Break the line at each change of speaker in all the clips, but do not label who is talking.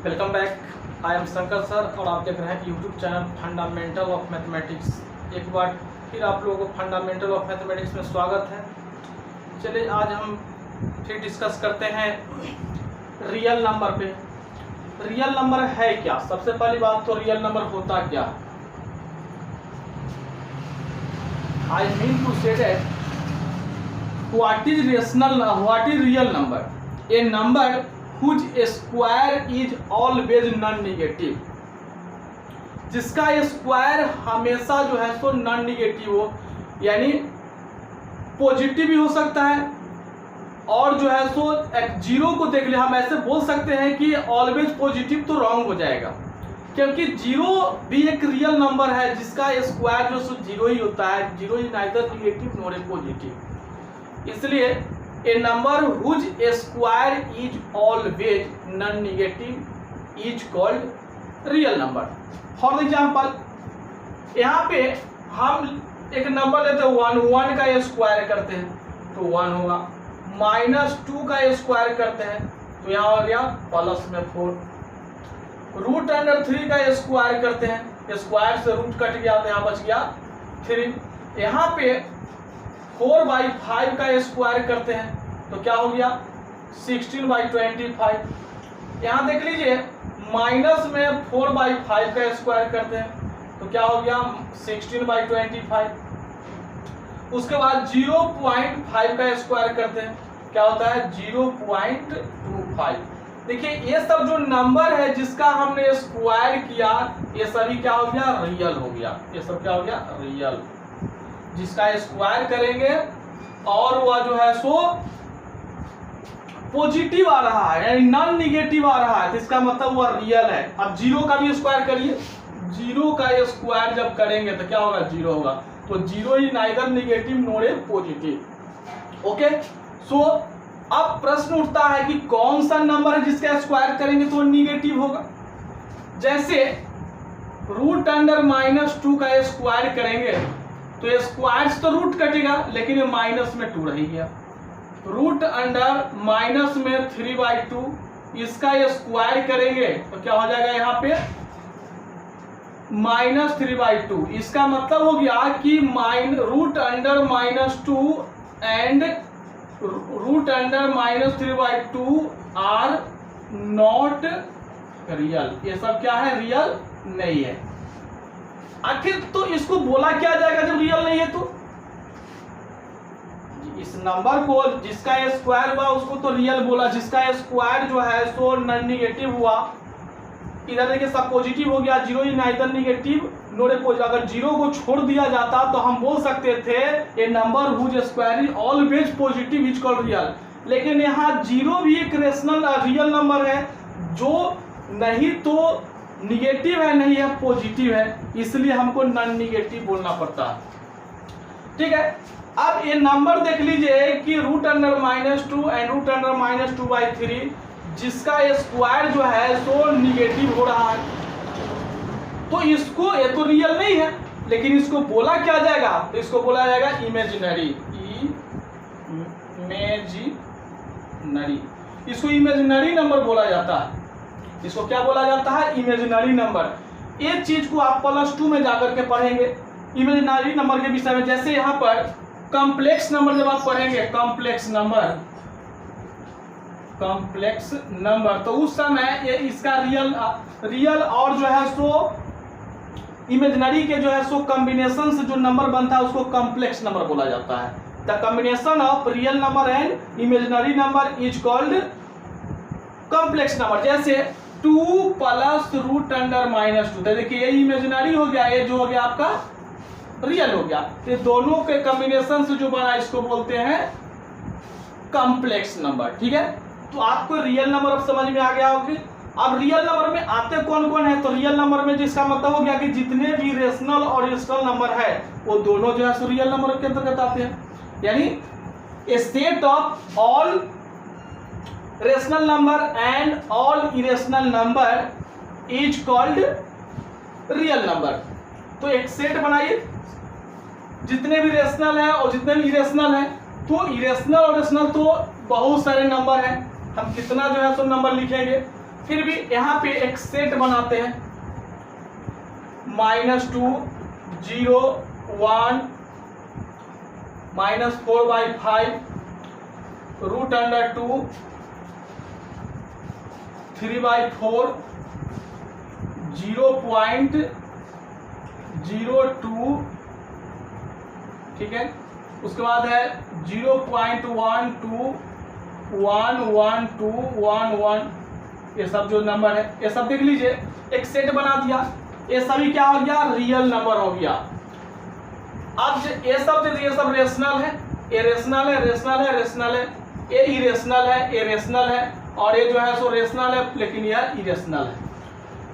Welcome back. I am Shankar sir और आप देख रहे हैं YouTube channel fundamental of mathematics. एक बार फिर आप लोगों को फंडामेंटल ऑफ मैथमेटिक्स में स्वागत है। चलिए आज हम फिर डिस्कस करते हैं रियल नंबर पे। रियल नंबर है क्या? सबसे पहली बात तो रियल नंबर होता क्या? I mean to say that what is real number? A number whose square is always non negative, जिसका स्क्वायर हमेशा जो है सो नॉन निगेटिव हो, यानी पॉजिटिव भी हो सकता है और जो है सो जीरो को देख ले हम ऐसे बोल सकते हैं कि ऑलवेज पॉजिटिव तो रॉन्ग हो जाएगा, क्योंकि जीरो भी एक रियल नंबर है जिसका स्क्वायर जो सो जीरो ही होता है। Zero is neither negative nor positive. इसलिए a number whose square is always non negative is called real number. For example यहाँ पे हम एक नंबर लेते हैं वन का स्क्वायर करते हैं तो 1 होगा, -2 का स्क्वायर करते हैं तो यहाँ हो गया प्लस में 4। √3 का स्क्वायर करते हैं, स्क्वायर से रूट कट गया तो यहाँ बच गया 3। यहाँ पे 4/5 का स्क्वायर करते हैं तो क्या हो गया 16/25। यहाँ देख लीजिए माइनस में 4/5 का स्क्वायर करते हैं तो क्या हो गया 16/25। उसके बाद 0.5 का स्क्वायर करते हैं, क्या होता है 0.25। देखिए ये सब जो नंबर है जिसका हमने स्क्वायर किया ये सभी क्या हो गया रियल हो गया। ये सब क्या हो गया रियल। जिसका स्क्वायर करेंगे और वह जो है सो पॉजिटिव आ रहा है यानी नॉन निगेटिव आ रहा है तो इसका मतलब वह रियल है। अब जीरो का भी स्क्वायर करिए, जीरो का स्क्वायर जब करेंगे तो क्या होगा जीरो होगा। तो zero is neither negative nor positive. Okay, so अब प्रश्न उठता है कि कौन सा नंबर है जिसका स्क्वायर करेंगे तो निगेटिव होगा। जैसे √2 का स्क्वायर करेंगे तो स्क्वायर तो रूट कटेगा लेकिन ये माइनस में 2 रह गया। √- में 3/2 इसका स्क्वायर करेंगे तो क्या हो जाएगा यहाँ पे -3/2। इसका मतलब हो गया कि √2 एंड √-3/2 आर नॉट रियल। ये सब क्या है रियल नहीं है। आखिर तो इसको बोला क्या जाएगा जब रियल नहीं है? तो इस नंबर को जिसका स्क्वायर हुआ उसको तो रियल बोला, जिसका स्क्वायर जो है सो नॉन निगेटिव हुआ। इधर देखिए सब पॉजिटिव हो गया, zero is neither negative nor positive. अगर जीरो को छोड़ दिया जाता तो हम बोल सकते थे a number whose square is always positive is called real. लेकिन यहाँ जीरो भी एक रेशनल रियल नंबर है जो नहीं तो निगेटिव है नहीं है पॉजिटिव है, इसलिए हमको नॉन निगेटिव बोलना पड़ता है। ठीक है, अब ये नंबर देख लीजिए कि √-2 एंड √-2/3 जिसका स्क्वायर जो है सो निगेटिव हो रहा है तो इसको ये तो रियल नहीं है लेकिन इसको बोला क्या जाएगा? तो इसको बोला जाएगा इमेजिनरी। इसको इमेजिनरी नंबर बोला जाता है। इसको क्या बोला जाता है इमेजिनरी नंबर। ये चीज को आप +2 में जाकर के पढ़ेंगे इमेजिनरी नंबर के विषय में। जैसे यहाँ पर कॉम्प्लेक्स नंबर जब आप पढ़ेंगे कॉम्प्लेक्स नंबर तो उस समय ये इसका रियल और जो है सो इमेजिनरी के जो है सो कॉम्बिनेशन से जो नंबर बनता है उसको कॉम्प्लेक्स नंबर बोला जाता है। The combination of real number and imaginary number is called complex number. जैसे 2 + √2 तो देखिए ये इमेजिनरी हो गया, ये जो हो गया आपका रियल हो गया। ये दोनों के कॉम्बिनेशन से जो बना इसको बोलते हैं कॉम्प्लेक्स नंबर। ठीक है, तो आपको रियल नंबर अब समझ में आ गया होगी। अब रियल नंबर में आते कौन कौन है? तो रियल नंबर में जिसका मतलब हो गया कि जितने भी रेशनल और इरेशनल नंबर है वो दोनों जो है सो रियल नंबर के अंतर्गत आते हैं। यानी a set of all rational number and all irrational number is called real number. तो एक सेट बनाइए जितने भी रेशनल है और जितने भी इरेशनल है। तो इरेशनल और रेशनल तो बहुत सारे नंबर हैं, हम कितना जो है सो नंबर लिखेंगे। फिर भी यहाँ पे एक सेट बनाते हैं, -2 0 1 -4/5 √2 3/4 0.02, ठीक है। उसके बाद है 0.12 112 11, ये सब जो नंबर है ये सब देख लीजिए, एक सेट बना दिया। ये सभी क्या हो गया, रियल नंबर हो गया। अब ये सब रेशनल है, ये रेशनल है, रेशनल है, रेशनल है, ये इरेशनल है, ये रेशनल है, और ये जो है सो रेशनल है लेकिन यह इरेशनल है।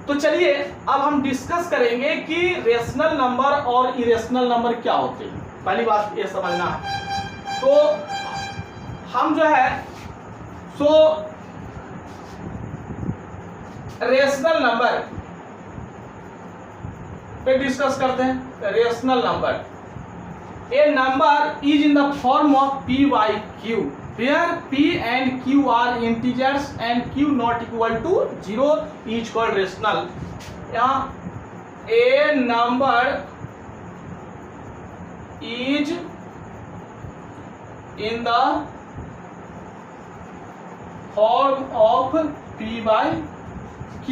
तो चलिए अब हम डिस्कस करेंगे कि रेशनल नंबर और इरेशनल नंबर क्या होते हैं। पहली बात ये समझना है। तो हम जो है सो रेशनल नंबर पे डिस्कस करते हैं। Rational number, a number is in the form of p by q where p and q are integers and q not equal to 0 is called rational। यहाँ a number is in the form of p by q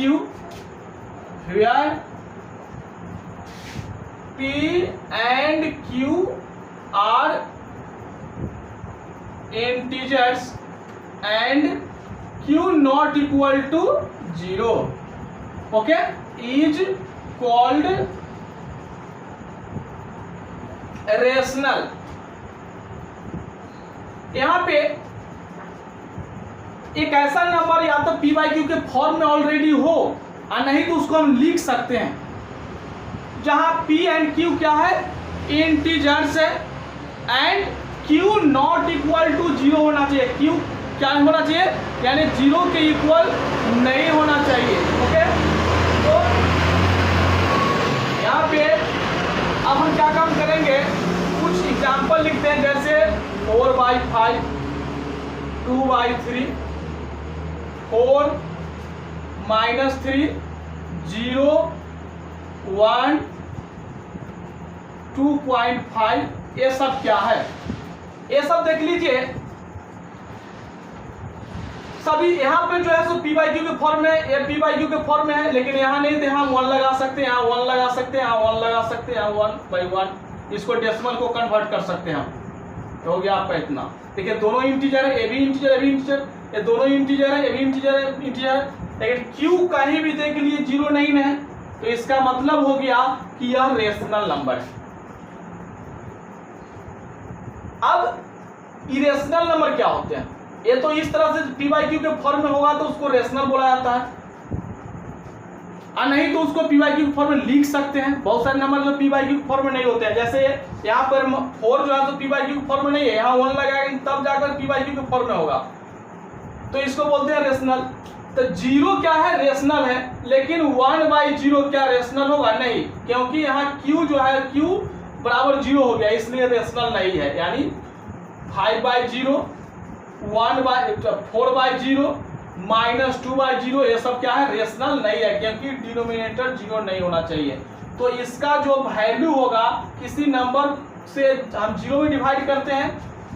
where p and q are integers and q not equal to 0, okay, is called rational। यहाँ पे एक ऐसा number या तो p by q के form में already हो और नहीं तो उसको हम लिख सकते हैं, जहां p एंड q क्या है, इंटीजर्स है, and q not equal to 0 होना चाहिए। q क्या होना चाहिए, यानी 0 के इक्वल नहीं होना चाहिए, ओके। तो यहाँ पे अब हम क्या काम करेंगे, कुछ एग्जांपल लिखते हैं, जैसे 4/5 2/3 4 -3 0 1 2.5, ये सब क्या है, ये सब देख लीजिए। सभी यहाँ पे जो है सो p by q के फॉर्म में, ये p by q के फॉर्म में है, लेकिन यहाँ नहीं, तो यहाँ 1 लगा सकते हैं, यहाँ 1 लगा सकते हैं, यहाँ 1 लगा सकते हैं, यहाँ 1/1, इसको डेसिमल को कन्वर्ट कर सकते हैं हम। हो गया आपका इतना। देखिए दोनों इंटीजर है, ए भी इंटीजर, ए भी इंटीजर, ये दोनों इंटीजर है, ए भी इंटीजर है, इंटीजर है, लेकिन q कहीं भी देख लिए 0 नहीं है, तो इसका मतलब हो गया कि यह रेशनल नंबर है। अब इरेशनल नंबर क्या होते हैं, ये तो इस तरह से p by q के फॉर्म में होगा तो उसको रेशनल बोला जाता है, और नहीं तो उसको p by q के फॉर्म में लिख सकते हैं। बहुत सारे नंबर जो p by q के फॉर्म में नहीं होते हैं, जैसे यहाँ पर 4 जो है तो p by q के फॉर्म में नहीं है, यहाँ 1 लगाएंगे तब जाकर p by q के फॉर्म में होगा, तो इसको बोलते हैं रेशनल। तो 0 क्या है, रेशनल है, लेकिन 1/0 क्या रेशनल होगा, नहीं, क्योंकि यहाँ q जो है q बराबर 0 हो गया, इसलिए रेशनल नहीं है। यानी 5/0 4/0 -2/0 ये सब क्या है, रेशनल नहीं है, क्योंकि डिनोमिनेटर 0 नहीं होना चाहिए। तो इसका जो वैल्यू होगा, किसी नंबर से हम 0 में डिवाइड करते हैं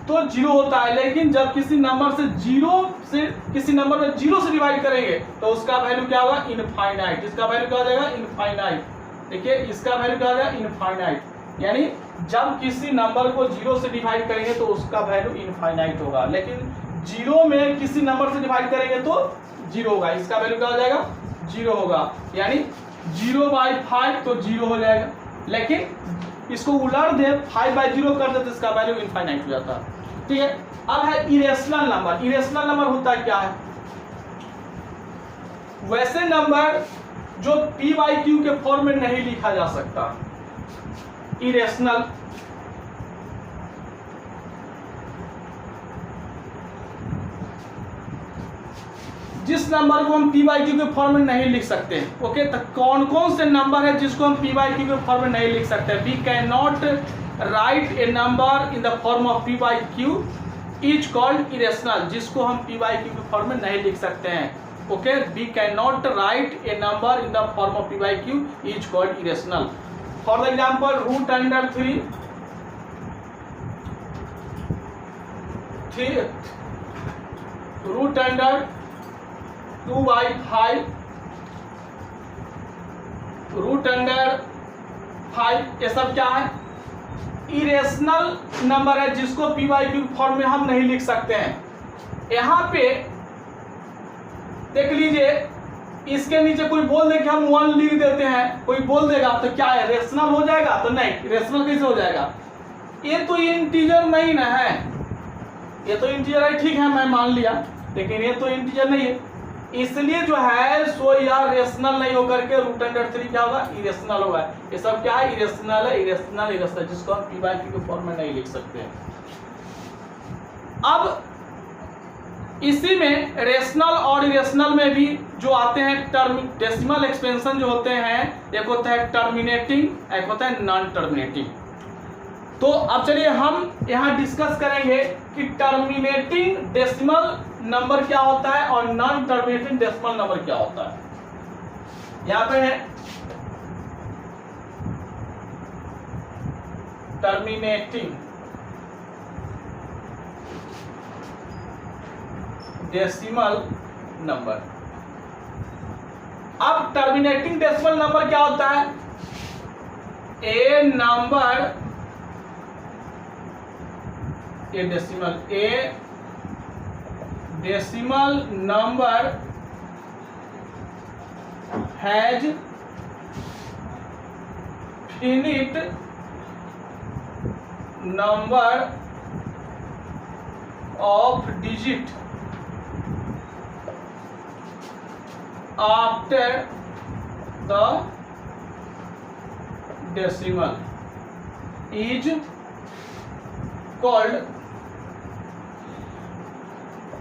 तो 0 होता है, लेकिन जब किसी नंबर से 0 से किसी नंबर में 0 से डिवाइड करेंगे तो उसका वैल्यू क्या होगा, इनफाइनाइट। इसका वैल्यू क्या हो जाएगा, इनफाइनाइट। देखिए इसका वैल्यू क्या हो जाएगा, इनफाइनाइट। यानी जब किसी नंबर को 0 से डिवाइड करेंगे तो उसका वैल्यू इनफाइनाइट होगा, लेकिन 0 में किसी नंबर से डिवाइड करेंगे तो 0 होगा, इसका वैल्यू क्या हो जाएगा, 0 होगा। यानी 0/5 तो 0 हो जाएगा, लेकिन इसको उलट दे 5/0 कर दे तो इसका वैल्यू इनफाइनाइट हो जाता है, ठीक है। अब है इरेशनल नंबर। इरेशनल नंबर होता क्या है, वैसे नंबर जो p by q के फॉर्म में नहीं लिखा जा सकता, इरेशनल। जिस नंबर को हम p by q के फॉर्म में नहीं लिख सकते, ओके। तो कौन कौन से नंबर है जिसको हम p by q के फॉर्म में नहीं लिख सकते, we can not write a number in the form of p by q is called irrational, जिसको हम p by q के फॉर्म में नहीं लिख सकते हैं। Okay, we cannot write a number in the form of p by q is called irrational. For the example, root under 3 root under 2 by 5 root under 5, ये सब क्या है? इरेशनल नंबर है जिसको पी बाई क्यू फॉर्म में हम नहीं लिख सकते हैं। यहाँ पे देख लीजिए, इसके नीचे कोई बोल दे कि हम 1 लिख देते हैं, कोई बोल देगा तो क्या है, रेशनल हो जाएगा? तो नहीं, रेशनल कैसे हो जाएगा? ये तो इंटीजर नहीं ना है, ये तो इंटीजर है, ठीक है मैं मान लिया, लेकिन ये तो इंटीजर नहीं है, इसलिए जो है सो यार रेशनल नहीं होकर के रूट अंडर 3 क्या होगा? इरेशनल होगा। ये सब क्या है? इरेशनल है, इरेशनल जिसको हम पी बाई क्यू के फॉर्म में नहीं लिख सकते हैं। अब इसी में रेशनल और इरेशनल में भी जो आते हैं टर्म डेसिमल एक्सपेंशन जो होते हैं, एक होता है टर्मिनेटिंग, एक होता है नॉन टर्मिनेटिंग। तो अब चलिए हम यहाँ डिस्कस करेंगे कि टर्मिनेटिंग डेसिमल नंबर क्या होता है और नॉन टर्मिनेटिंग डेसिमल नंबर क्या होता है। यहाँ पे है टर्मिनेटिंग डेसिमल नंबर। अब टर्मिनेटिंग डेसिमल नंबर क्या होता है? A number, a decimal number has finite number of digit after the decimal is called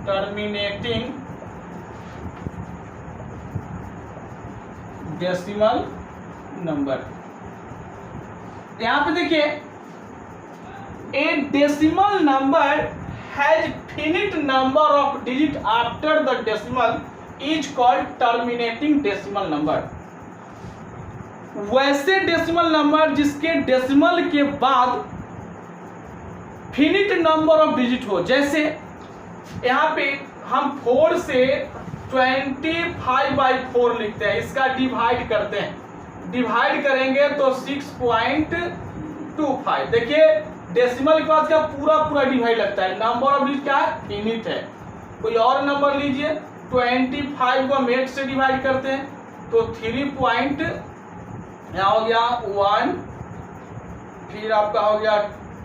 terminating decimal number। यहां पे देखिए, a decimal number has finite number of digit after the decimal is called terminating decimal number। वैसे decimal number जिसके decimal के बाद finite number of digit हो, जैसे यहाँ पे हम 4 से 25/4 लिखते हैं, इसका डिवाइड करते हैं, डिवाइड करेंगे तो 6.25। देखिए डेसिमल के बाद क्या पूरा डिवाइड लगता है, नंबर ऑफ डिजिट क्या है? फिनिट है। कोई और नंबर लीजिए, 25 को हम 8 से डिवाइड करते हैं तो 3 यहाँ हो गया 1, फिर आपका हो गया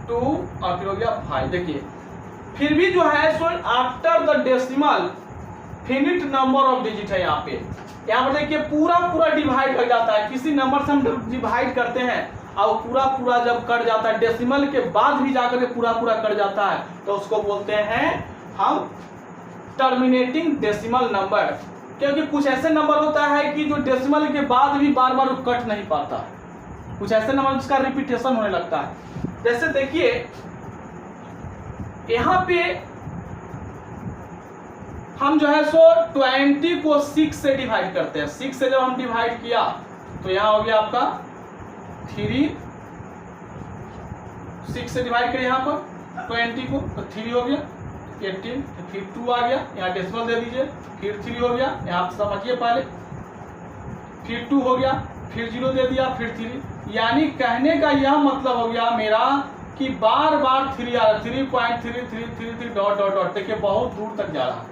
2 और फिर हो गया 5। देखिए फिर भी जो है so after the decimal finite number of digit है। यहाँ पर देखिए पूरा डिवाइड कर जाता है, किसी नंबर से हम डिवाइड करते हैं और पूरा जब कट जाता है, डेसिमल के बाद भी जाकर के पूरा कट जाता है, तो उसको बोलते हैं हम टर्मिनेटिंग डेसिमल नंबर। क्योंकि कुछ ऐसे नंबर होता है कि जो डेसिमल के बाद भी बार कट नहीं पाता है, कुछ ऐसे नंबर जिसका रिपीटेशन होने लगता है। जैसे देखिए यहाँ पे हम जो है सो 20 को 6 से डिवाइड करते हैं, 6 से जब हम डिवाइड किया तो यहाँ हो गया आपका 3, 6 से डिवाइड करिए यहाँ पर 20 को तो 3 हो गया, 18, फिर 2 आ गया, यहाँ डेसिमल दे दीजिए, फिर 3 हो गया, यहाँ समझिए पहले, फिर 2 हो गया, फिर 0 दे दिया, फिर 3। यानी कहने का यह मतलब हो गया मेरा कि बार 3 आ रहा, 3.3333 डॉट, देखिए बहुत दूर तक जा रहा।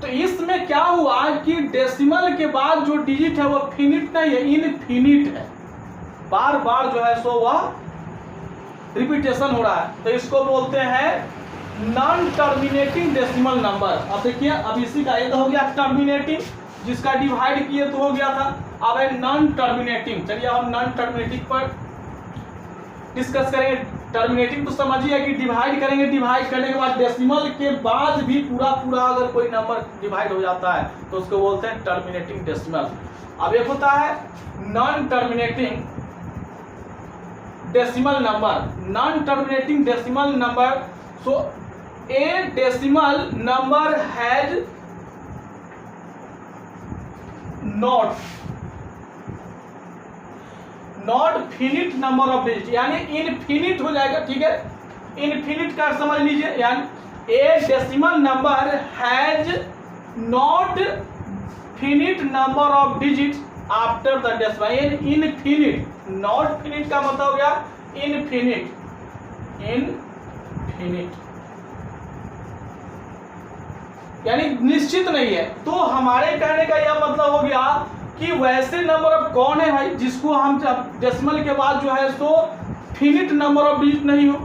तो इसमें क्या हुआ कि डेसिमल के बाद जो डिजिट है वो फिनिट नहीं है, इनफिनिट है, बार जो है सो वह रिपीटेशन हो रहा है, तो इसको बोलते हैं नॉन टर्मिनेटिंग डेसिमल नंबर। अब देखिए, अब इसी का ये तो हो गया टर्मिनेटिंग, जिसका डिवाइड किए तो हो गया था, अब है नॉन टर्मिनेटिंग। चलिए हम नॉन टर्मिनेटिंग पर डिस्कस करेंगे। टर्मिनेटिंग तो समझिए कि डिवाइड करेंगे, डिवाइड करने के बाद डेसिमल के बाद भी पूरा अगर कोई नंबर डिवाइड हो जाता है तो उसको बोलते हैं टर्मिनेटिंग डेसिमल। अब एक होता है non terminating decimal number, non terminating decimal number. So a decimal number has not finite number of digit, यानी इनफिनिट हो जाएगा, ठीक है। इनफिनिट का समझ लीजिए, यानी ए decimal number has not finite number of digit after the decimal. Infinite, not finite का मतलब हो गया इनफिनिट, इनफिनिट यानी निश्चित नहीं है। तो हमारे कहने का यह मतलब हो गया कि वैसे नंबर ऑफ कौन है भाई जिसको हम डेसिमल के बाद जो है सो फिनिट नंबर ऑफ डिजिट नहीं हो।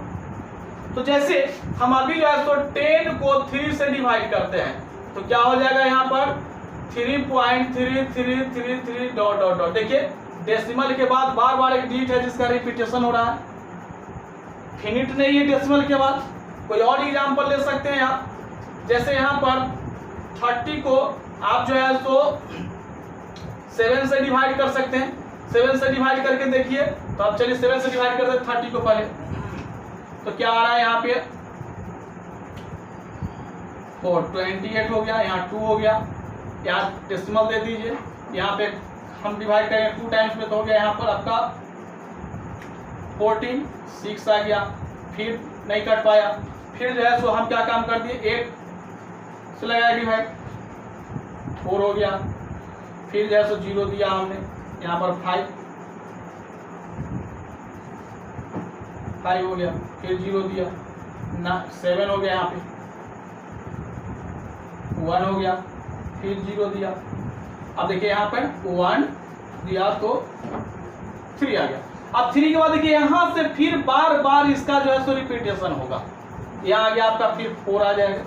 तो जैसे हम अभी जो है सो 10 को 3 से डिवाइड करते हैं तो क्या हो जाएगा यहाँ पर 3.3333 डॉट डॉट डॉट। देखिए डेसिमल के बाद बार बार एक डिजिट है जिसका रिपीटेशन हो रहा है, फिनिट नहीं है डेसिमल के बाद। कोई और एग्जांपल ले सकते हैं आप, जैसे यहाँ पर 30 को आप जो है सो 7 से डिवाइड कर सकते हैं। 7 से डिवाइड करके देखिए, तो आप चलिए 7 से डिवाइड करते हैं 30 को पहले, तो क्या आ रहा है यहाँ पे 428 हो गया, यहाँ 2 हो गया, यहाँ डेसिमल दे दीजिए, यहाँ पे हम डिवाइड करेंगे 2 टाइम्स में तो हो गया यहाँ पर आपका 14, 6 आ गया, फिर नहीं कट पाया, फिर जो है सो हम क्या काम कर दिए 8 से लगाया डिवाइड, 4 हो गया, फिर जो है सो 0 दिया हमने, यहाँ पर 5 हो गया, फिर 0 दिया ना, 7 हो गया, यहाँ पे 1 हो गया, फिर 0 दिया। अब देखिए यहाँ पर 1 दिया तो 3 आ गया। अब 3 के बाद देखिए यहाँ से फिर बार बार इसका जो है सो रिपीटेशन होगा, यहाँ आ गया आपका, फिर 4 आ जाएगा,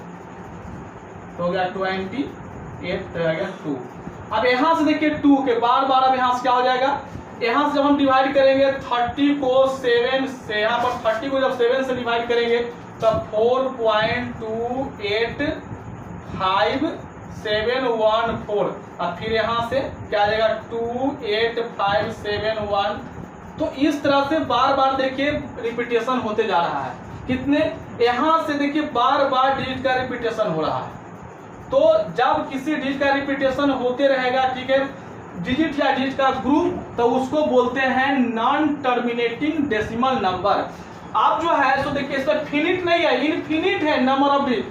तो हो गया 28, तो आ गया 2। अब यहाँ से देखिए 2 के बार बार अब यहाँ से क्या हो जाएगा, यहाँ से जब हम डिवाइड करेंगे 30 को 7 से, यहाँ पर 30 को जब 7 से डिवाइड करेंगे तब 4.285714, अब फिर यहाँ से क्या आ जाएगा 28571। तो इस तरह से बार बार देखिए रिपीटेशन होते जा रहा है। कितने, यहाँ से देखिए बार बार डिजिट का रिपीटेशन हो रहा है। तो जब किसी डिजिट का रिपीटेशन होते रहेगा, ठीक है, डिजिट या डिजिट का ग्रुप, तो उसको बोलते हैं नॉन टर्मिनेटिंग डेसिमल नंबर। आप जो है तो देखिए इसमें फिनिट नहीं है, इनफिनिट है नंबर ऑफ डिजिट,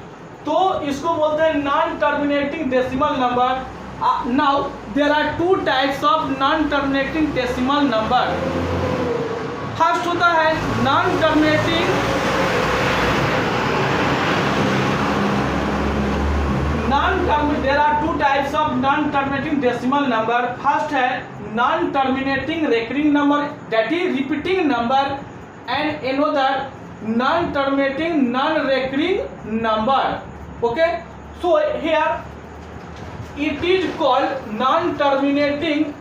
तो इसको बोलते हैं non terminating decimal number. Now there are 2 types of non terminating decimal number. First होता है non terminating, there are 2 types of non-terminating decimal number. First है non-terminating recurring number, that is repeating number, and another non-terminating non-recurring number. Okay, so here it is called non-terminating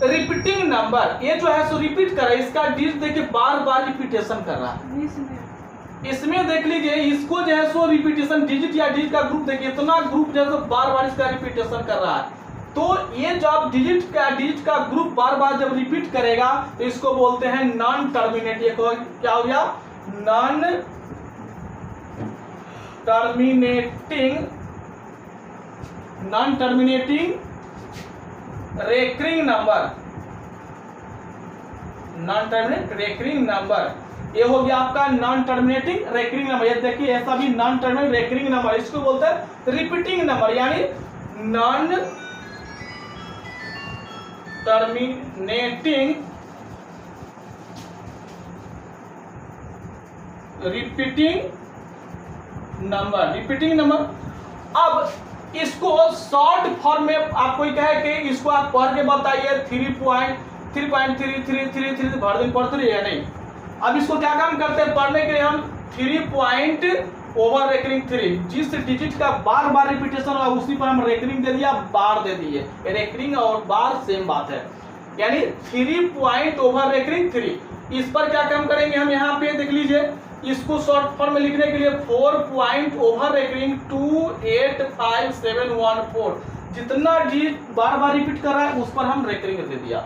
repeating number. ये जो है सो repeat कर रहा है, इसका digit देखिए बार बार repetition कर रहा है। इसमें देख लीजिए, इसको जो है सो रिपीटेशन डिजिट या डिजिट का ग्रुप देखिए, इतना ग्रुप जो है सो बार बार इसका रिपीटेशन कर रहा है। तो ये जब डिजिट का ग्रुप बार बार जब रिपीट करेगा तो इसको बोलते हैं नॉन टर्मिनेटिंग। क्या हो गया, non terminating recurring number, non terminating recurring number. ये हो गया आपका नॉन टर्मिनेटिंग रेकरिंग नंबर। ये देखिए ऐसा भी नॉन टर्मिनेटिंग रेकरिंग नंबर, इसको बोलते हैं रिपीटिंग नंबर, यानी नॉन टर्मिनेटिंग रिपीटिंग नंबर। अब इसको शॉर्ट फॉर्म में आपको कहे कि इसको आप पढ़ के बताइए 3.3333 भर दिन पढ़ते रहिए या नहीं। अब इसको क्या काम करते हैं, पढ़ने के लिए हम 3.3, जिस डिजिट का बार बार रिपीटेशन होगा उसी पर हम रेकरिंग दे दिया, बार दे दिए। रेकरिंग और बार सेम बात है, यानी 3.3। इस पर क्या काम करेंगे हम, यहाँ पे देख लीजिए, इसको शॉर्ट फॉर्म में लिखने के लिए 4.85714, जितना डिजिट बार बार रिपीट कर रहा है उस पर हम रेकरिंग दे दिया।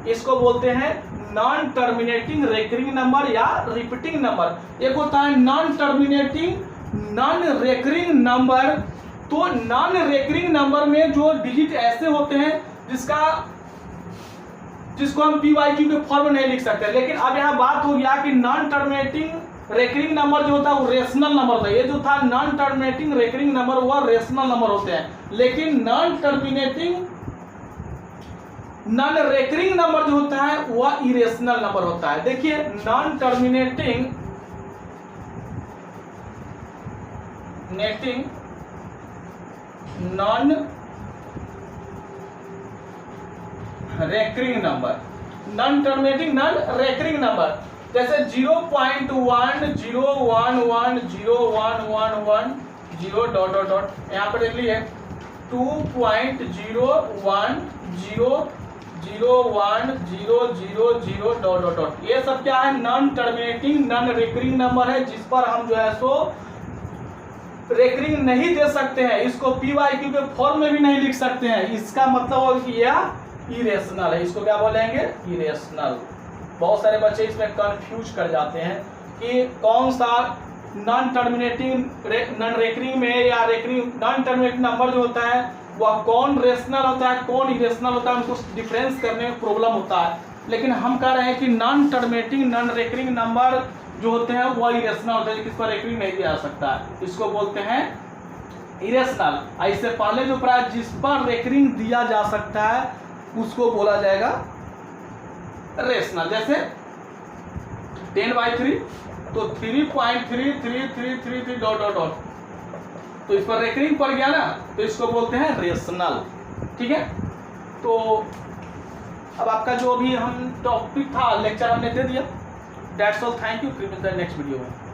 इसको बोलते हैं नॉन टर्मिनेटिंग रेकरिंग नंबर या रिपीटिंग नंबर। एक होता है non terminating non recurring number, तो नॉन रेकरिंग नंबर में जो डिजिट ऐसे होते हैं जिसको हम PYQ के फॉर्म में नहीं लिख सकते, लेकिन अब यहाँ बात हो गया कि नॉन टर्मिनेटिंग रेकरिंग नंबर जो होता है वो रेशनल नंबर होता है। ये जो था नॉन टर्मिनेटिंग रेकरिंग नंबर वह रेशनल नंबर होते हैं, लेकिन नॉन रेकरिंग नंबर जो होता है वह इरेशनल नंबर होता है। देखिए non terminating non recurring number, non terminating non recurring number, जैसे 0.101101110 डॉट डॉट डॉट, यहाँ पर देख लीजिए 2.0100100 डॉट डॉट डॉट, ये सब क्या है? Non terminating non recurring number है, जिस पर हम जो है सो रेकरिंग नहीं दे सकते हैं, इसको PYQ के फॉर्म में भी नहीं लिख सकते हैं। इसका मतलब हो कि यह इरेशनल है। इसको क्या बोलेंगे? इरेशनल। बहुत सारे बच्चे इसमें कंफ्यूज कर जाते हैं कि कौन सा नॉन टर्मिनेटिंग नॉन रेकरिंग में या रेकरिंग नॉन टर्मिनेटिंग नंबर जो होता है वह कौन रेशनल होता है कौन इरेशनल होता है, उनको डिफरेंस करने में प्रॉब्लम होता है। लेकिन हम कह रहे हैं कि non terminating non recurring number जो होते हैं वह इरेशनल होते हैं, जिस पर रेकरिंग नहीं दिया जा सकता है, इसको बोलते हैं इरेशनल। इससे पहले जो प्राय जिस पर रेकरिंग दिया जा सकता है उसको बोला जाएगा रेशनल। जैसे 10/3 तो 3.3333 डॉट डॉट डॉट, तो इस पर रेकरिंग पड़ गया ना, तो इसको बोलते हैं रेशनल। ठीक है, तो अब आपका जो भी हम टॉपिक था लेक्चर हमने दे दिया। दैट्स ऑल, थैंक यू, फिर मिलते हैं नेक्स्ट वीडियो में।